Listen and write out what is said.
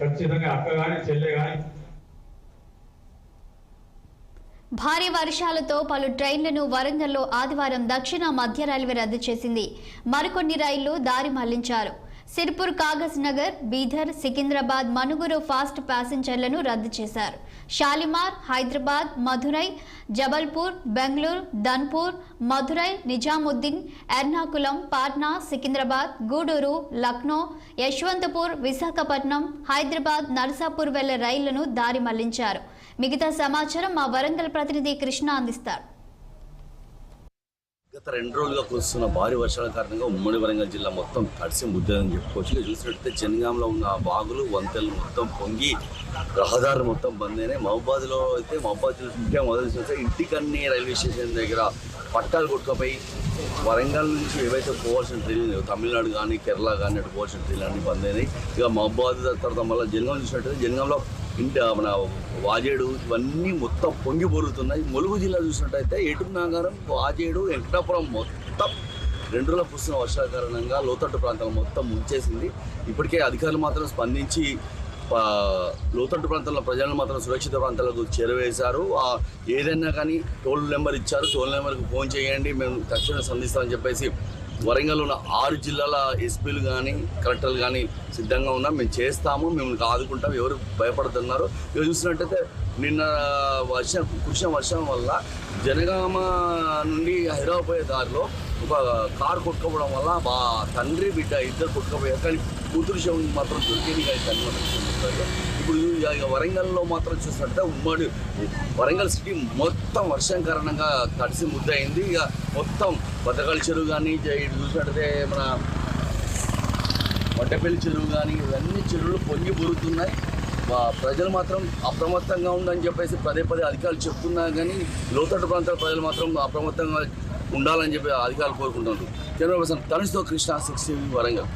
ఖచ్చితంగా అక్క కానీ చెల్లె కానీ. భారీ వర్షాలతో పలు ట్రైన్లను వరంగల్లో ఆదివారం దక్షిణ మధ్య రైల్వే రద్దు చేసింది. మరికొన్ని రైళ్లు దారి మళ్లించారు. సిర్పూర్, కాగజ్ నగర్, బీదర్, సికింద్రాబాద్, మనుగురు ఫాస్ట్ ప్యాసింజర్లను రద్దు చేశారు. షాలిమార్, హైదరాబాద్, మధురై, జబల్పూర్, బెంగళూరు, ధన్పూర్, మధురై, నిజాముద్దీన్, ఎర్నాకులం, పాట్నా, సికింద్రాబాద్, గూడూరు, లక్నో, యశ్వంతపూర్, విశాఖపట్నం, హైదరాబాద్, నర్సాపూర్ వెళ్లే రైళ్లను దారి మళ్లించారు. మిగతా సమాచారం మా వరంగల్ ప్రతినిధి కృష్ణ అందిస్తారు. గత 2 రోజులుగా కురుస్తున్న భారీ వర్షాల కారణంగా ఉమ్మడి వరంగల్ జిల్లా మొత్తం తడిసి ముద్దని చెప్పుకోవచ్చు. చూసినట్లయితే చెన్నగాంలో ఉన్న వాగులు, వంతెనలు మొత్తం పొంగి రహదారులు మొత్తం బంద్ అయినాయి. మహబాద్లో అయితే ముఖ్యంగా మొదలు చూస్తే ఇంటికన్నీ రైల్వే స్టేషన్ దగ్గర పట్టాలు కొట్టుకుపోయి వరంగల్ నుంచి ఏవైతే పోవాల్సిన ట్రైన్లు తమిళనాడు కానీ కేరళ కానీ అటు పోవాల్సిన ట్రైన్లు అన్నీ బంద్ అయినాయి. ఇక మహబాద్ తర్వాత మళ్ళీ జనగాం చూసినట్టయితే జనగాంలో మన వాజేడు ఇవన్నీ మొత్తం పొంగి పొరుగుతున్నాయి. ములుగు జిల్లా చూసినట్టయితే ఏటూరు నాగారం, వాజేడు, వెంకటాపురం మొత్తం 2 రోజుల కురుస్తున్న వర్షాల కారణంగా లోతట్టు ప్రాంతాలు మొత్తం ముంచేసింది. ఇప్పటికే అధికారులు మాత్రం స్పందించి లోతట్టు ప్రాంతాల్లో ప్రజలను మాత్రం సురక్షిత ప్రాంతాలకు చేరవేశారు. ఏదైనా కానీ టోల్ నెంబర్ ఇచ్చారు, టోల్ నెంబర్కి ఫోన్ చేయండి, మేము తక్షణం స్పందిస్తామని చెప్పేసి వరంగల్ ఉన్న 6 జిల్లాల ఎస్పీలు కానీ కలెక్టర్లు కానీ సిద్ధంగా ఉన్నాం. మేము చేస్తాము, మిమ్మల్ని ఆదుకుంటాం, ఎవరు భయపడుతున్నారు. ఇక చూసినట్టయితే నిన్న కురిసిన వర్షం వల్ల జనగామ నుండి హైదరాబాద్ పోయే దారిలో ఒక కారు కొట్టుకోవడం వల్ల తండ్రి బిడ్డ ఇద్దరు కొట్టుకుపోయారు. కానీ కూతురు శవం మాత్రం దొరికేది కానీ తల్లి. ఇప్పుడు ఇక వరంగల్లో మాత్రం చూసినట్టే ఉమ్మడి వరంగల్ సిటీ మొత్తం వర్షం కారణంగా తడిసి ముద్దయింది. ఇక మొత్తం బతకాలి చెరువు కానీ చూసినట్టయితే మన వడ్డపల్లి చెరువు కానీ ఇవన్నీ చెరువులు పొంగి పొరుగుతున్నాయి. ప్రజలు మాత్రం అప్రమత్తంగా ఉందని చెప్పేసి పదే అధికారులు చెప్తున్నా కానీ లోతట్టు ప్రాంతాల ప్రజలు మాత్రం అప్రమత్తంగా ఉండాలని చెప్పి అధికారులు కోరుకుంటున్నారు. కెమెరా పర్సన్ తనుష్తో కృష్ణ, 6 టీవీ, వరంగల్.